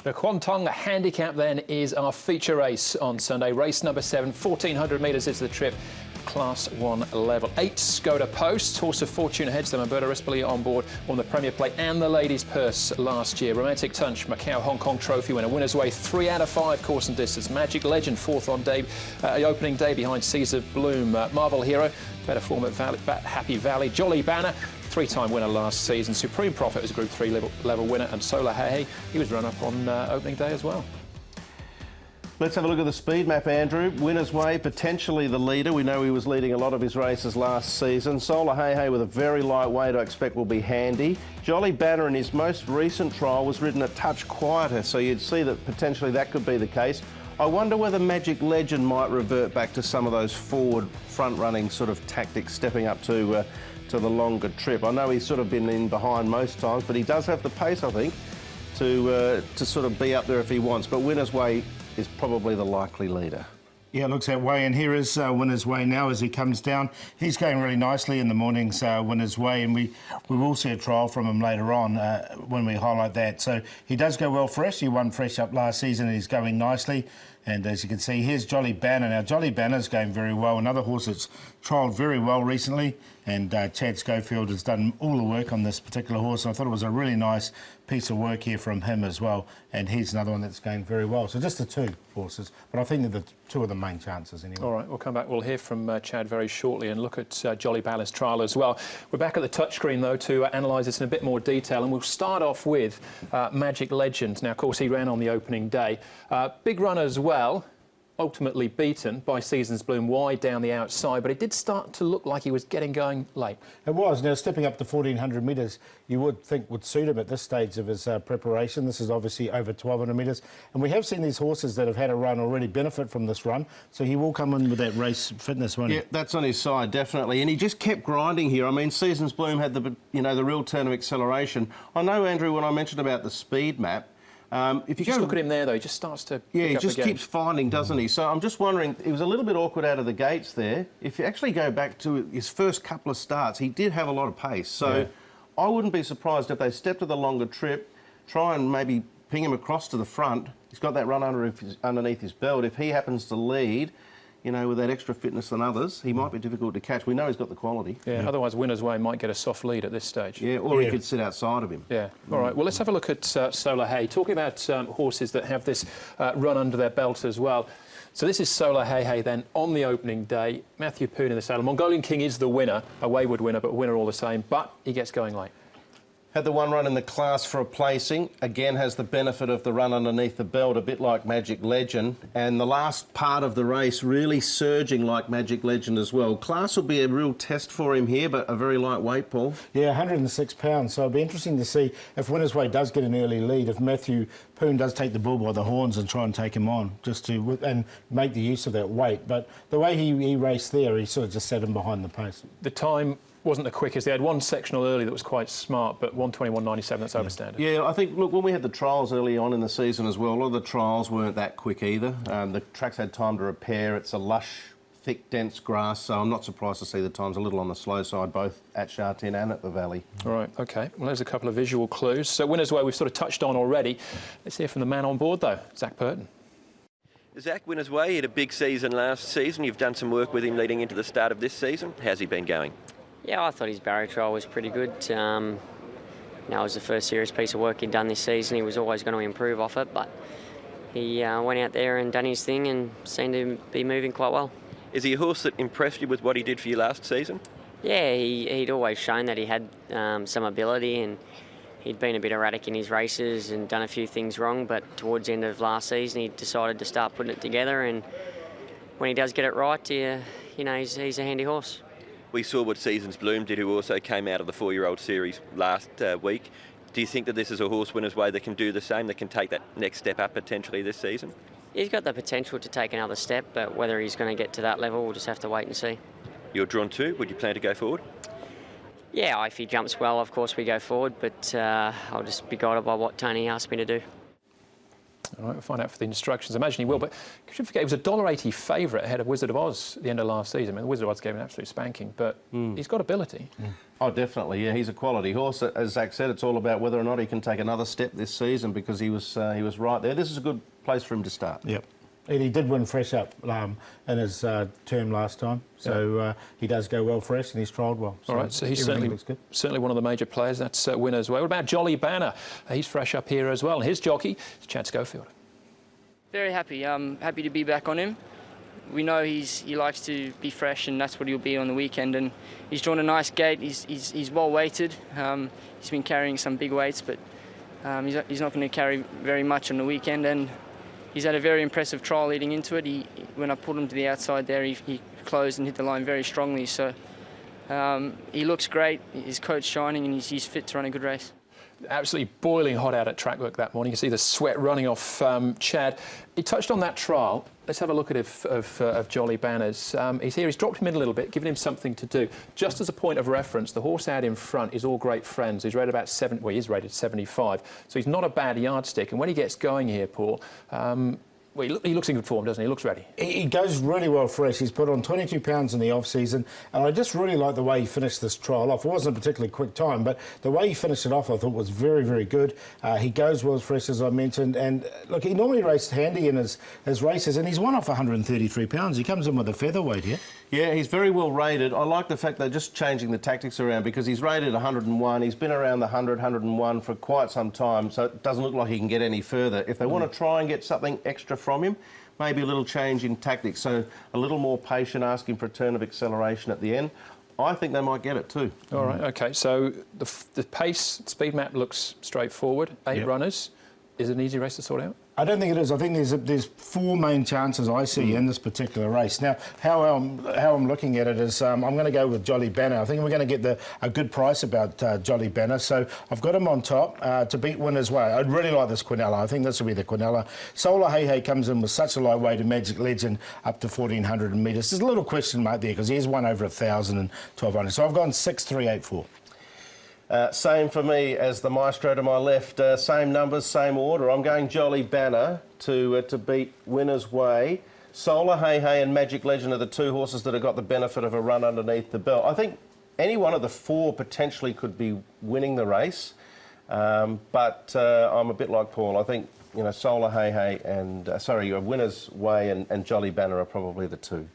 The Kwantong Handicap then is our feature race on Sunday. Race number 7, 1400 metres is the trip. Class 1 level. 8 Skoda posts. Horse of Fortune heads them. Responsibly on board on the Premier Plate and the Ladies' Purse last year. Romantic Touch, Macau Hong Kong Trophy winner. Winner's Way 3 out of 5 course and distance. Magic Legend 4th on day, opening day behind Caesar Bloom. Marvel Hero, better form at Happy Valley. Jolly Banner, 3-time winner last season. Supreme Prophet was a Group 3 level winner. And Solar Hey, he was run up on opening day as well. Let's have a look at the speed map, Andrew. Winner's Way, potentially the leader. We know he was leading a lot of his races last season. Solar Hey with a very light weight, I expect will be handy. Jolly Banner in his most recent trial was ridden a touch quieter, so you'd see that potentially that could be the case. I wonder whether Magic Legend might revert back to some of those forward front-running sort of tactics, stepping up to the longer trip. I know he's sort of been in behind most times, but he does have the pace, I think, to sort of be up there if he wants. But Winner's Way is probably the likely leader. Yeah, it looks that way, and here is Winner's Way now as he comes down. He's going really nicely in the morning's Winner's Way, and we will see a trial from him later on when we highlight that. So he does go well fresh. He won fresh up last season, and he's going nicely. And as you can see, here's Jolly Banner. Now, Jolly Banner's going very well. Another horse that's trialled very well recently. And Chad Schofield has done all the work on this particular horse. I thought it was a really nice piece of work here from him as well. And he's another one that's going very well. So just the 2 horses. But I think they're the 2 of the main chances anyway. All right, we'll come back. We'll hear from Chad very shortly and look at Jolly Banner's trial as well. We're back at the touchscreen, though, to analyse this in a bit more detail. And we'll start off with Magic Legend. Now, of course, he ran on the opening day. Big run as well. Ultimately beaten by Seasons Bloom wide down the outside, but it did start to look like he was getting going late. It was. Now, stepping up to 1400 metres, you would think would suit him at this stage of his preparation. This is obviously over 1200 metres. And we have seen these horses that have had a run already benefit from this run, so he will come in with that race fitness, won't he? Yeah, that's on his side, definitely. And he just kept grinding here. I mean, Seasons Bloom had the real turn of acceleration. I know, Andrew, when I mentioned about the speed map, if you just look at him there, though, he just starts to he just keeps finding, doesn't he? So I'm just wondering, he was a little bit awkward out of the gates there. If you actually go back to his first couple of starts, he did have a lot of pace. So I wouldn't be surprised if they step to the longer trip, try and maybe ping him across to the front. He's got that run underneath his belt. If he happens to lead, you know, with that extra fitness than others, he might be difficult to catch. We know he's got the quality. Yeah, otherwise Winner's Way might get a soft lead at this stage. Yeah, or he could sit outside of him. Yeah, all right. Well, let's have a look at Solar Hey. Talking about horses that have this run under their belt as well. So this is Solar Hey then on the opening day. Matthew Poon in the saddle. Mongolian King is the winner, a wayward winner, but a winner all the same. But he gets going late. Had the 1 run in the class for a placing. Again, has the benefit of the run underneath the belt, a bit like Magic Legend. And the last part of the race really surging like Magic Legend as well. Class will be a real test for him here, but a very light weight, Paul. Yeah, 106 pounds. So it'll be interesting to see if Winner's Way does get an early lead, if Matthew Poon does take the bull by the horns and try and take him on, just to and make the use of that weight. But the way he raced there, he sort of just set him behind the pace. The time wasn't the quickest. They had one sectional early that was quite smart, but 1:21.97, that's over standard. Yeah, I think, look, when we had the trials early on in the season as well, a lot of the trials weren't that quick either. The tracks had time to repair. It's a lush, thick, dense grass, so I'm not surprised to see the times a little on the slow side, both at Shartin and at the Valley. All right, OK. Well, there's a couple of visual clues. So Winner's Way we've sort of touched on already. Let's hear from the man on board, though, Zach Purton. Zach, Winner's Way, he had a big season last season. You've done some work with him leading into the start of this season. How's he been going? Yeah, I thought his barrier trial was pretty good. Now it was the first serious piece of work he'd done this season. He was always going to improve off it, but he went out there and done his thing and seemed to be moving quite well. Is he a horse that impressed you with what he did for you last season? Yeah, he'd always shown that he had some ability, and he'd been a bit erratic in his races and done a few things wrong, but towards the end of last season he decided to start putting it together, and when he does get it right, you know, he's a handy horse. We saw what Seasons Bloom did, who also came out of the 4-year-old series last week. Do you think that this is a horse, Winner's Way, that can do the same, that can take that next step up potentially this season? He's got the potential to take another step, but whether he's going to get to that level, we'll just have to wait and see. You're drawn to. Would you plan to go forward? Yeah, if he jumps well, of course we go forward, but I'll just be guided by what Tony asked me to do. All right, we'll find out for the instructions. I imagine he will, but you should forget he was a $1.80 favourite ahead of Wizard of Oz at the end of last season. I mean, the Wizard of Oz gave him an absolute spanking, but he's got ability. Oh, definitely, yeah. He's a quality horse. As Zach said, it's all about whether or not he can take another step this season, because he was right there. This is a good place for him to start. Yep. And he did win fresh up in his term last time, so he does go well fresh, and he's trialled well. So all right, so he's certainly one of the major players. That's Winner's Way. What about Jolly Banner? He's fresh up here as well. And his jockey is Chad Schofield. Very happy. I'm happy to be back on him. We know he likes to be fresh, and that's what he'll be on the weekend. And he's drawn a nice gate. He's well weighted. He's been carrying some big weights, but he's not going to carry very much on the weekend. And he's had a very impressive trial leading into it. When I pulled him to the outside there, he closed and hit the line very strongly. So he looks great. His coat's shining, and he's fit to run a good race. Absolutely boiling hot out at track work that morning. You can see the sweat running off Chad. He touched on that trial. Let's have a look at it of Jolly Banners. He's here. He's dropped him in a little bit, giving him something to do. Just as a point of reference, the horse out in front is All Great Friends. He's rated about 7. Well, he is rated 75, so he's not a bad yardstick. And when he gets going here, Paul, well, he looks in good form, doesn't he? He looks ready. He goes really well fresh. He's put on 22 pounds in the off-season, and I just really like the way he finished this trial off. It wasn't a particularly quick time, but the way he finished it off I thought was very, very good. He goes well fresh, as I mentioned, and look, he normally raced handy in his races, and he's won off 133 pounds. He comes in with a featherweight here. Yeah, he's very well rated. I like the fact they're just changing the tactics around, because he's rated 101. He's been around the 100, 101 for quite some time, so it doesn't look like he can get any further. If they want to try and get something extra from him, maybe a little change in tactics, so a little more patient, asking for a turn of acceleration at the end. I think they might get it too. All right, OK, so the pace speed map looks straightforward. 8 runners. Is it an easy race to sort out? I don't think it is. I think there's 4 main chances I see in this particular race. Now, how I'm looking at it is I'm going to go with Jolly Banner. I think we're going to get a good price about Jolly Banner. So I've got him on top to beat Winner's Way. I'd really like this Quinella. I think this will be the Quinella. Solar Hey Hey comes in with such a light weight, and Magic Legend up to 1,400 metres. There's a little question mark there, because he's won over 1,000 and 1,200. So I've gone 6, 3, 8, 4. Same for me as the maestro to my left. Same numbers, same order. I'm going Jolly Banner to beat Winner's Way. Solar Hey Hey and Magic Legend are the 2 horses that have got the benefit of a run underneath the belt. I think any one of the 4 potentially could be winning the race, but I'm a bit like Paul. I think, you know, Solar Hey Hey and Winner's Way and Jolly Banner are probably the 2.